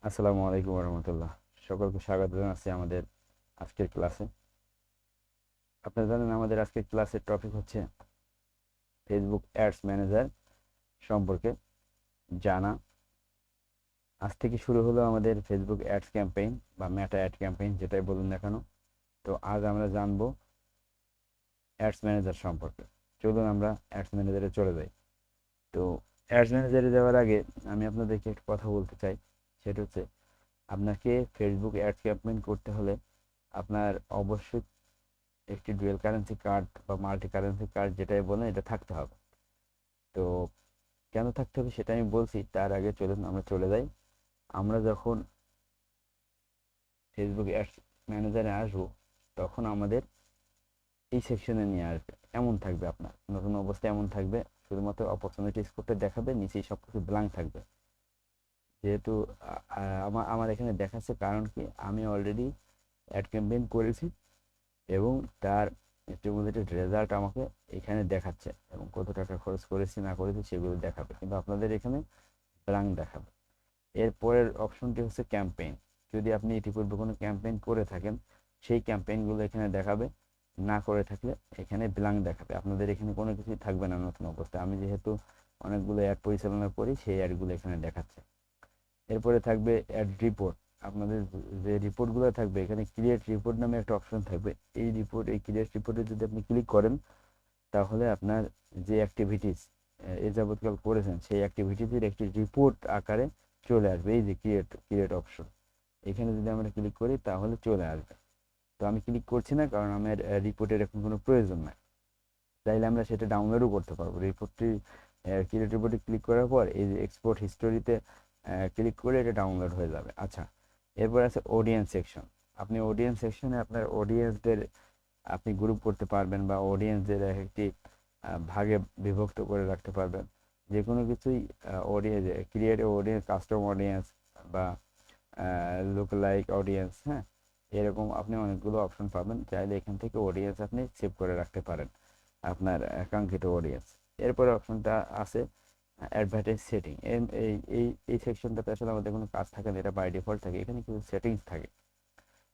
আসসালামু আলাইকুম রহমতুল্লাহ। সকলকে স্বাগত জানাচ্ছি আমাদের আজকের ক্লাসে। আপনারা জানেন আমাদের আজকের ক্লাসের টপিক হচ্ছে ফেসবুক অ্যাডস ম্যানেজার সম্পর্কে জানা। আজ থেকে শুরু হলো আমাদের ফেসবুক অ্যাডস ক্যাম্পেইন বা মেটা অ্যাড ক্যাম্পেইন, যেটাই বলুন না কেন। তো আজ আমরা জানবো অ্যাডস ম্যানেজার সম্পর্কে। চলুন আমরা অ্যাডস ম্যানেজারে চলে যাই। তো অ্যাডস ম্যানেজারে যাওয়ার আগে আমি আপনাদেরকে একটা কথা বলতে চাই। সেটা হচ্ছে, আপনাকে ফেসবুক অ্যাডস ক্যাম্পেইন করতে হলে আপনার অবশ্যই একটি ডুয়েল কারেন্সি কার্ড বা মাল্টি কারেন্সি কার্ড যেটাই বলেন, এটা থাকতে হবে। তো কেন থাকতে হবে সেটা আমি বলছি, তার আগে চলুন আমরা চলে যাই। আমরা যখন ফেসবুক অ্যাডস ম্যানেজারে আসবো, তখন আমাদের এই সেকশনে নিয়ে আসবে। এমন থাকবে, আপনার নতুন অবস্থা এমন থাকবে, শুধুমাত্র অপরচুনিটিস করতে দেখাবে, নিচেই সব কিছু ব্ল্যাঙ্ক থাকবে। যেহেতু আমার আমার এখানে দেখাচ্ছে, কারণ কি আমি অলরেডি অ্যাড ক্যাম্পেইন করেছি এবং তার স্টিমুলেটেড রেজাল্ট আমাকে এখানে দেখাচ্ছে, এবং কত টাকা খরচ করেছি না করেছি সেগুলো দেখাবে, কিন্তু আপনাদের এখানে ব্ল্যাঙ্ক দেখাবে। এরপরের অপশনটি হচ্ছে ক্যাম্পেইন। যদি আপনি ইতিপূর্বে কোনো ক্যাম্পেইন করে থাকেন, সেই ক্যাম্পেইনগুলো এখানে দেখাবে, না করে থাকলে এখানে ব্ল্যাঙ্ক দেখাবে। আপনাদের এখানে কোনো কিছুই থাকবে না নতুন অবস্থায়। আমি যেহেতু অনেকগুলো অ্যাড পরিচালনা করি, সেই অ্যাডগুলো এখানে দেখাচ্ছে। এরপরে থাকবে অ্যাড রিপোর্ট। আপনাদের যে রিপোর্টগুলো থাকবে, এখানে ক্রিয়েট রিপোর্ট নামে একটা অপশন থাকবে। এই ক্রিয়েট রিপোর্টে যদি আপনি ক্লিক করেন, তাহলে আপনার যে অ্যাক্টিভিটিস এ যাবৎকাল করেছেন, সেই অ্যাক্টিভিটিসের একটি রিপোর্ট আকারে চলে আসবে। এই যে ক্রিয়েট ক্রিয়েট অপশন, এখানে যদি আমরা ক্লিক করি তাহলে চলে আসবে। তো আমি ক্লিক করছি না, কারণ আমার রিপোর্টের এখন কোনো প্রয়োজন নাই। চাইলে আমরা সেটা ডাউনলোডও করতে পারবো। রিপোর্টটি ক্রিয়েট রিপোর্টে ক্লিক করার পর এই যে এক্সপোর্ট হিস্টোরিতে ক্লিক করে এটা ডাউনলোড হয়ে যাবে। আচ্ছা, এরপর আছে অডিয়েন্স সেকশন। আপনি অডিয়েন্স সেকশনে আপনার অডিয়েন্সদের আপনি গ্রুপ করতে পারবেন, বা অডিয়েন্সদের একটি ভাগে বিভক্ত করে রাখতে পারবেন। যে কোনো কিছুই audience, create audience, custom audience, বা লুক লাইক অডিয়েন্স, হ্যাঁ, এরকম আপনি অনেকগুলো অপশন পাবেন। চাইলে এখান থেকে অডিয়েন্স আপনি সেভ করে রাখতে পারেন, আপনার কাঙ্ক্ষিত অডিয়েন্স। এরপরে অপশনটা আছে অ্যাডভার্টাইজ সেটিং। এই এই এই সেকশনটাতে আসলে আমাদের কোনো কাজ থাকে না, এটা বাই ডিফল্ট থাকে। এখানে কিছু সেটিংস থাকে,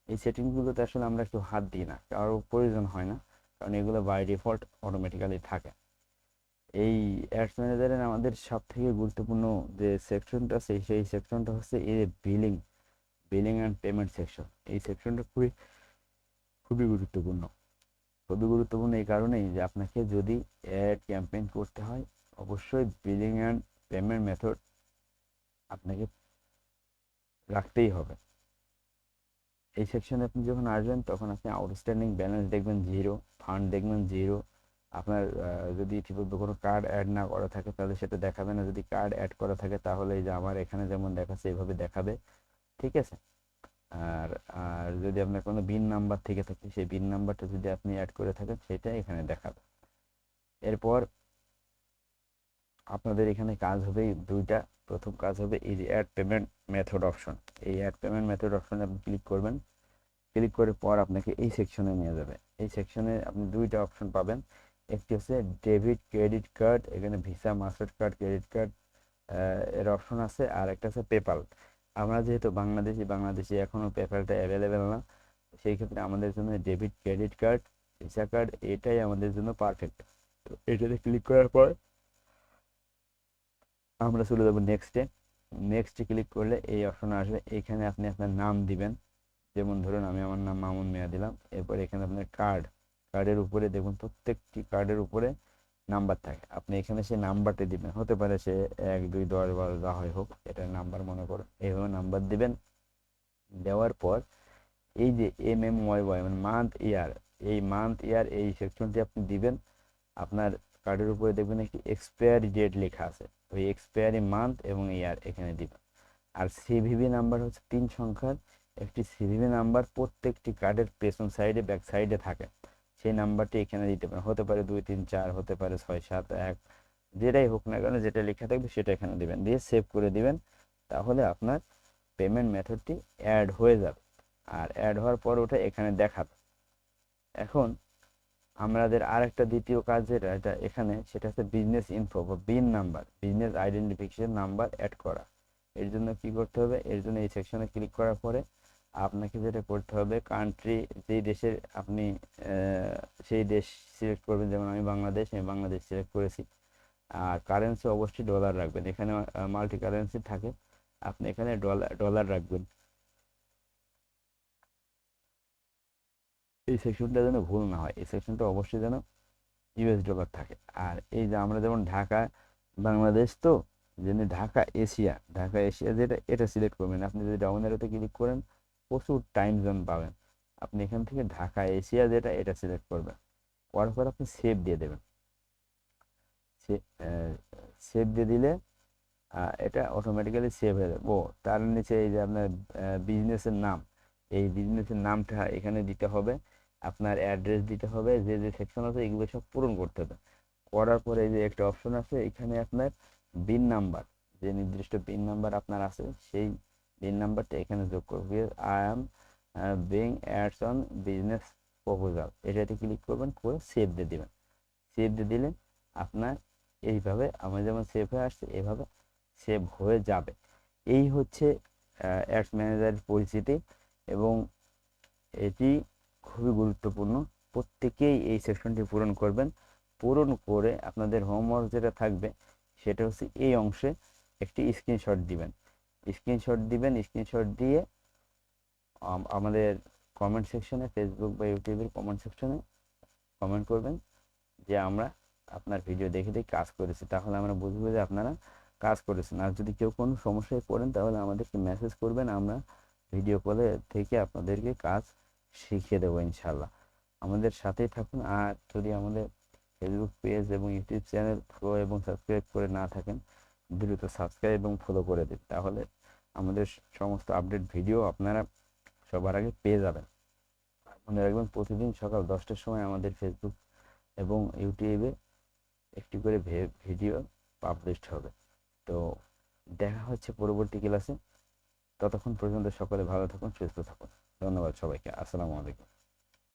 এই সেটিংসগুলোতে আসলে আমরা একটু হাত দিই না, কারো প্রয়োজন হয় না, কারণ এগুলো বাই ডিফল্ট অটোমেটিক্যালি থাকে। এই অ্যাডস ম্যানেজারের আমাদের সব থেকে গুরুত্বপূর্ণ যে সেকশনটা আছে, সেই সেকশনটা হচ্ছে এই billing, billing and payment section. এই সেকশনটা খুবই খুবই গুরুত্বপূর্ণ। খুবই গুরুত্বপূর্ণ এই কারণেই যে আপনাকে যদি অ্যাড ক্যাম্পেইন করতে হয়, অবশ্যই বিলিং অ্যান্ড পেমেন্ট মেথড আপনাকে রাখতেই হবে। এই সেকশনে আপনি যখন আসবেন, তখন আপনি আউটস্ট্যান্ডিং ব্যালেন্স দেখবেন জিরো, ফান্ড দেখবেন জিরো। আপনার যদি ইতিপূর্বে কোনো কার্ড অ্যাড না করা থাকে, তাহলে সেটা দেখাবে না। যদি কার্ড অ্যাড করা থাকে, তাহলে এই যে আমার এখানে যেমন দেখাচ্ছে এইভাবে দেখাবে, ঠিক আছে। আর আর যদি আপনার কোনো বিন নাম্বার থেকে থাকে, সেই বিন নাম্বারটা যদি আপনি অ্যাড করে থাকেন, সেটা এখানে দেখাবে। এরপর আপনাদের এখানে কাজ হবে দুইটা। প্রথম কাজ হবে এই যে অ্যাড পেমেন্ট মেথড অপশন। এই অ্যাড পেমেন্ট মেথড অপশনে আপনি ক্লিক করবেন। ক্লিক করার পর আপনাকে এই সেকশনে নিয়ে যাবে। এই সেকশনে আপনি দুইটা অপশন পাবেন। একটি হচ্ছে ডেবিট ক্রেডিট কার্ড, এখানে visa, master card, credit card এর অপশন আছে। আর একটা আছে পেপাল। আমরা যেহেতু বাংলাদেশি এখনও পেপালটা অ্যাভেলেবেল না, সেই ক্ষেত্রে আমাদের জন্য debit credit card, visa card, এটাই আমাদের জন্য পারফেক্ট। তো এটাতে ক্লিক করার পর আমরা চলে যাবো নেক্সটে। নেক্সটে ক্লিক করলে এই অপশন আসবে। এখানে আপনি আপনার নাম দিবেন, যেমন ধরুন আমি আমার নাম মামুন মিয়া দিলাম। এরপর এখানে আপনার কার্ডের উপরে দেখুন, প্রত্যেকটি কার্ডের উপরে নাম্বার থাকে। আপনি এখানে সেই নাম্বারটি দিবেন, হতে পারে সে 1 2 10 12 যা হয় হোক, এটার নাম্বার মনে করুন। এইভাবে নাম্বার দিবেন। দেওয়ার পর এই যে MMYY মানে মান্থ ইয়ার, এই মান্থ ইয়ার এই সেকশনটি আপনি দিবেন। আপনার কার্ডের উপরে দেখবেন একটি এক্সপায়ারি ডেট লেখা আছে, ওই এক্সপায়ারি মান্থ এবং ইয়ার এখানে দিবেন। আর সিভিভি নাম্বার হচ্ছে 3 সংখ্যার একটি সিভিভি নাম্বার, প্রত্যেকটি কার্ডের পেছন সাইডে ব্যাক সাইডে থাকে। সেই নাম্বারটি এখানে দিতে পারেন, হতে পারে 2 3 4, হতে পারে 6 7 1, যেটাই হোক না কেন, যেটা লেখা থাকবে সেটা এখানে দিবেন, দিয়ে সেভ করে দিবেন। তাহলে আপনার পেমেন্ট মেথডটি অ্যাড হয়ে যাবে। আর অ্যাড হওয়ার পর ওটা এখানে দেখাবে। এখন আমাদের আরেকটা দ্বিতীয় কাজ যেটা এখানে, সেটা হচ্ছে বিজনেস ইনফো বা BIN number, business identification number add করা। এর জন্য কি করতে হবে, এর জন্য এই সেকশনে ক্লিক করার পরে আপনাকে যেটা করতে হবে, কান্ট্রি যেই দেশের আপনি সেই দেশ সিলেক্ট করবেন। যেমন আমি বাংলাদেশ সিলেক্ট করেছি। আর কারেন্সি অবশ্যই ডলার রাখবেন, এখানে মাল্টি কারেন্সি থাকে, আপনি এখানে ডলার রাখবেন। এই সেকশনটা যেন ভুল না হয়, এই সেকশনটা অবশ্যই যেন ইউএস ডলার থাকে। আর এই যে আমরা যেমন ঢাকা বাংলাদেশ, তো যেন ঢাকা এশিয়া যেটা এটা সিলেক্ট করবেন। আপনি যদি ডাউন অ্যারোতে ক্লিক করেন প্রচুর টাইম জোন পাবেন। আপনি এখান থেকে ঢাকা এশিয়া যেটা এটা সিলেক্ট করবেন, করার পর আপনি সেভ দিয়ে দেবেন। সেভ দিয়ে দিলে এটা অটোমেটিক্যালি সেভ হয়ে যাবে। তার নিচে এই যে আপনার বিজনেসের নাম, এই বিজনেসের নামটা এখানে দিতে হবে, আপনার অ্যাড্রেস দিতে হবে, যে যে সেকশন আছে এগুলো সব পূরণ করতে হবে। করার পরে এই যে একটা অপশন আছে এখানে আপনার বিন নাম্বার, যে নির্দিষ্ট বিন নাম্বার আপনার আছে সেই বিন নাম্বারটা এখানে যোগ করবে। I am being ads on business proposal, এটাতে ক্লিক করবেন, করে সেভ দিয়ে দিবেন। সেভ দিয়ে দিলে আপনার এইভাবে আমার যেমন সেভ হয়ে আসছে এভাবে সেভ হয়ে যাবে। এই হচ্ছে অ্যাডস ম্যানেজারের পরিচিতি, এবং এটি খুবই গুরুত্বপূর্ণ। প্রত্যেকেই এই সেকশনটি পূরণ করবেন। পূরণ করে আপনাদের হোমওয়ার্ক যেটা থাকবে সেটা হচ্ছে এই অংশে একটি স্ক্রিনশট দিবেন। স্ক্রিনশট দিয়ে আমাদের কমেন্ট সেকশনে, ফেসবুক বা ইউটিউবের কমেন্ট সেকশনে কমেন্ট করবেন যে আমরা আপনার ভিডিও দেখে দেখে কাজ করেছি। তাহলে আমরা বুঝবো যে আপনারা কাজ করেছেন। আর যদি কেউ কোনো সমস্যায় পড়েন তাহলে আমাদেরকে মেসেজ করবেন, আমরা ভিডিও কলে থেকে আপনাদেরকে কাজ শিখিয়ে দেবো ইনশাল্লাহ। আমাদের সাথেই থাকুন। আর যদি আমাদের ফেসবুক পেজ এবং ইউটিউব চ্যানেল ফলো এবং সাবস্ক্রাইব করে না থাকেন, দ্রুত সাবস্ক্রাইব এবং ফলো করে দিন, তাহলে আমাদের সমস্ত আপডেট ভিডিও আপনারা সবার আগে পেয়ে যাবেন। মনে রাখবেন প্রতিদিন সকাল 10টার সময় আমাদের ফেসবুক এবং ইউটিউবে একটি করে ভিডিও পাবলিশড হবে। তো দেখা হচ্ছে পরবর্তী ক্লাসে। ততক্ষণ পর্যন্ত সকলে ভালো থাকুন, সুস্থ থাকুন। ধন্যবাদ সবাইকে। আসসালামু আলাইকুম।